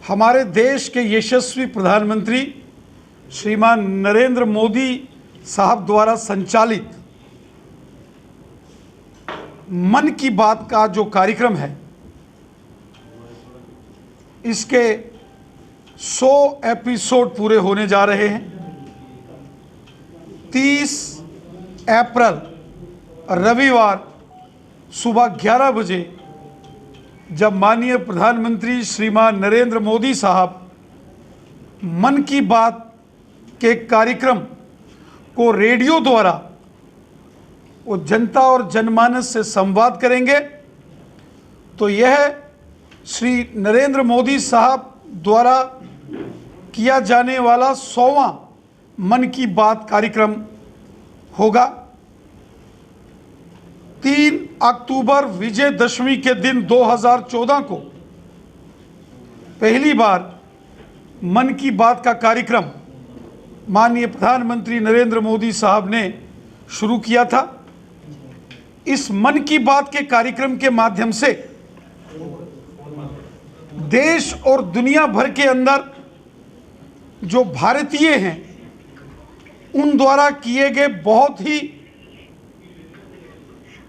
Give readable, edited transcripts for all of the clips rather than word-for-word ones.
हमारे देश के यशस्वी प्रधानमंत्री श्रीमान नरेंद्र मोदी साहब द्वारा संचालित मन की बात का जो कार्यक्रम है, इसके 100 एपिसोड पूरे होने जा रहे हैं। 30 अप्रैल रविवार सुबह 11 बजे जब माननीय प्रधानमंत्री श्रीमान नरेंद्र मोदी साहब मन की बात के कार्यक्रम को रेडियो द्वारा वो जनता और जनमानस से संवाद करेंगे, तो यह श्री नरेंद्र मोदी साहब द्वारा किया जाने वाला 100वां मन की बात कार्यक्रम होगा। 3 अक्टूबर विजयदशमी के दिन 2014 को पहली बार मन की बात का कार्यक्रम माननीय प्रधानमंत्री नरेंद्र मोदी साहब ने शुरू किया था। इस मन की बात के कार्यक्रम के माध्यम से देश और दुनिया भर के अंदर जो भारतीय हैं उन द्वारा किए गए बहुत ही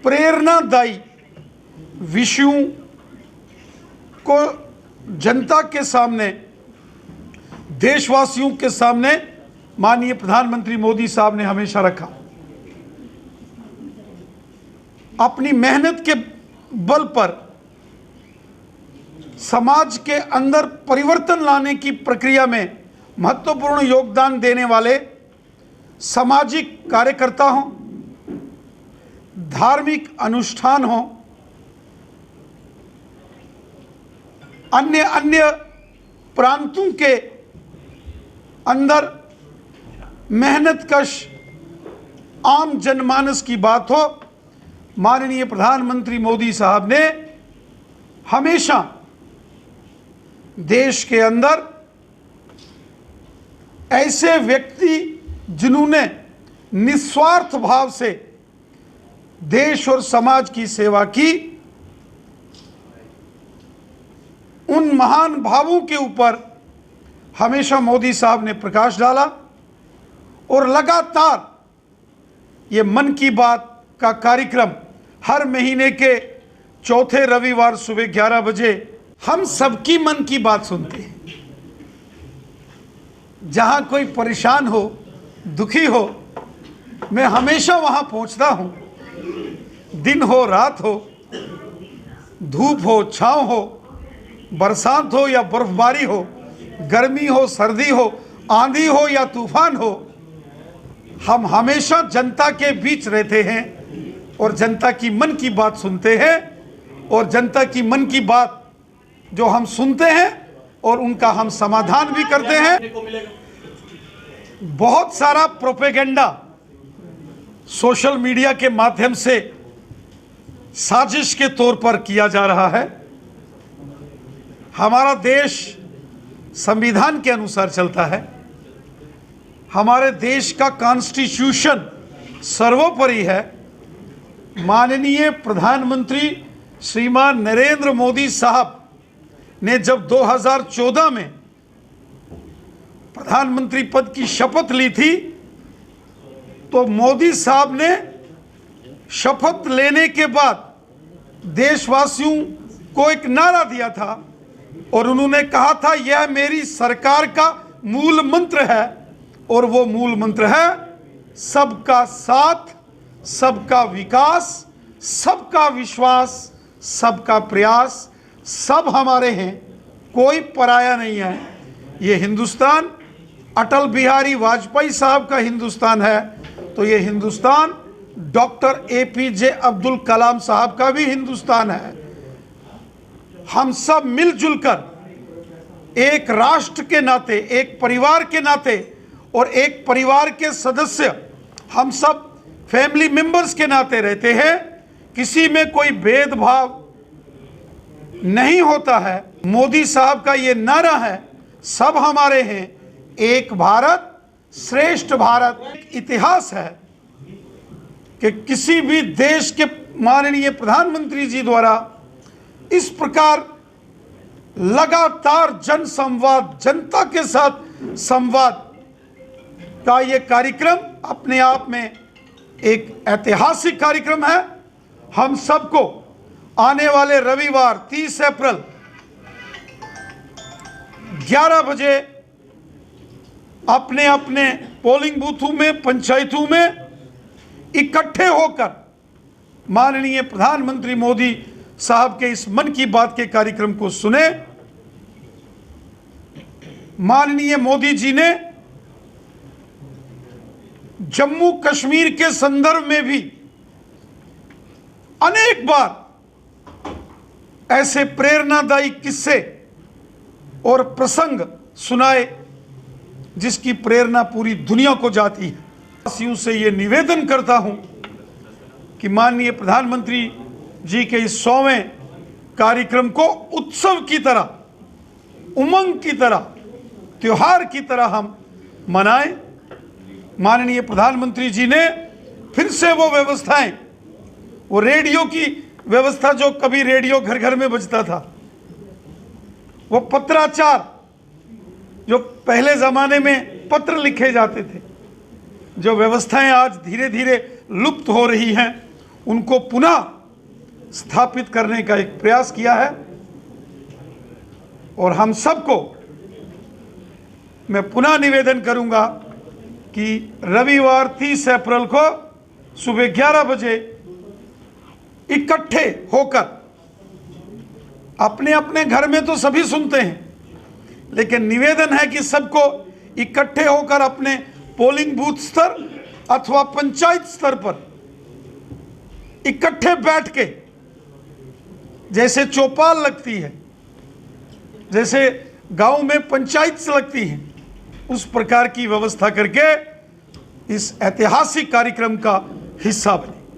प्रेरणादायी विषयों को जनता के सामने, देशवासियों के सामने माननीय प्रधानमंत्री मोदी साहब ने हमेशा रखा। अपनी मेहनत के बल पर समाज के अंदर परिवर्तन लाने की प्रक्रिया में महत्वपूर्ण योगदान देने वाले सामाजिक कार्यकर्ता हों, धार्मिक अनुष्ठान हों, अन्य प्रांतों के अंदर मेहनतकश आम जनमानस की बात हो, माननीय प्रधानमंत्री मोदी साहब ने हमेशा देश के अंदर ऐसे व्यक्ति जिन्होंने निस्वार्थ भाव से देश और समाज की सेवा की, उन महान भावों के ऊपर हमेशा मोदी साहब ने प्रकाश डाला और लगातार ये मन की बात का कार्यक्रम हर महीने के चौथे रविवार सुबह 11 बजे हम सबकी मन की बात सुनते हैं। जहां कोई परेशान हो, दुखी हो, मैं हमेशा वहां पहुंचता हूं। दिन हो, रात हो, धूप हो, छांव हो, बरसात हो या बर्फबारी हो, गर्मी हो, सर्दी हो, आंधी हो या तूफान हो, हम हमेशा जनता के बीच रहते हैं और जनता की मन की बात सुनते हैं। और जनता की मन की बात जो हम सुनते हैं और उनका हम समाधान भी करते हैं। बहुत सारा प्रोपेगेंडा सोशल मीडिया के माध्यम से साजिश के तौर पर किया जा रहा है। हमारा देश संविधान के अनुसार चलता है। हमारे देश का कॉन्स्टिट्यूशन सर्वोपरि है। माननीय प्रधानमंत्री श्रीमान नरेंद्र मोदी साहब ने जब 2014 में प्रधानमंत्री पद की शपथ ली थी, तो मोदी साहब ने शपथ लेने के बाद देशवासियों को एक नारा दिया था और उन्होंने कहा था, यह मेरी सरकार का मूल मंत्र है और वो मूल मंत्र है सबका साथ, सबका विकास, सबका विश्वास, सबका प्रयास। सब हमारे हैं, कोई पराया नहीं है। ये हिंदुस्तान अटल बिहारी वाजपेयी साहब का हिंदुस्तान है, तो ये हिंदुस्तान डॉक्टर APJ अब्दुल कलाम साहब का भी हिंदुस्तान है। हम सब मिलजुल कर एक राष्ट्र के नाते, एक परिवार के नाते और एक परिवार के सदस्य, हम सब फैमिली मेंबर्स के नाते रहते हैं। किसी में कोई भेदभाव नहीं होता है। मोदी साहब का ये नारा है, सब हमारे हैं, एक भारत श्रेष्ठ भारत। इतिहास है कि किसी भी देश के माननीय प्रधानमंत्री जी द्वारा इस प्रकार लगातार जन संवाद, जनता के साथ संवाद का ये कार्यक्रम अपने आप में एक ऐतिहासिक कार्यक्रम है। हम सबको आने वाले रविवार 30 अप्रैल 11 बजे अपने अपने पोलिंग बूथों में, पंचायतों में इकट्ठे होकर माननीय प्रधानमंत्री मोदी साहब के इस मन की बात के कार्यक्रम को सुने। माननीय मोदी जी ने जम्मू कश्मीर के संदर्भ में भी अनेक बार ऐसे प्रेरणादायी किस्से और प्रसंग सुनाए जिसकी प्रेरणा पूरी दुनिया को जाती है। वासियों से ये निवेदन करता हूं कि माननीय प्रधानमंत्री जी के इस 100वें कार्यक्रम को उत्सव की तरह, उमंग की तरह, त्योहार की तरह हम मनाएं। माननीय प्रधानमंत्री जी ने फिर से वो व्यवस्थाएं, वो रेडियो की व्यवस्था जो कभी रेडियो घर घर में बजता था, वो पत्राचार जो पहले ज़माने में पत्र लिखे जाते थे, जो व्यवस्थाएं आज धीरे धीरे लुप्त हो रही हैं, उनको पुनः स्थापित करने का एक प्रयास किया है। और हम सबको मैं पुनः निवेदन करूंगा कि रविवार 30 अप्रैल को सुबह 11 बजे इकट्ठे होकर, अपने अपने घर में तो सभी सुनते हैं, लेकिन निवेदन है कि सबको इकट्ठे होकर अपने पोलिंग बूथ स्तर अथवा पंचायत स्तर पर इकट्ठे बैठ के, जैसे चौपाल लगती है, जैसे गांव में पंचायत लगती है, उस प्रकार की व्यवस्था करके इस ऐतिहासिक कार्यक्रम का हिस्सा बने।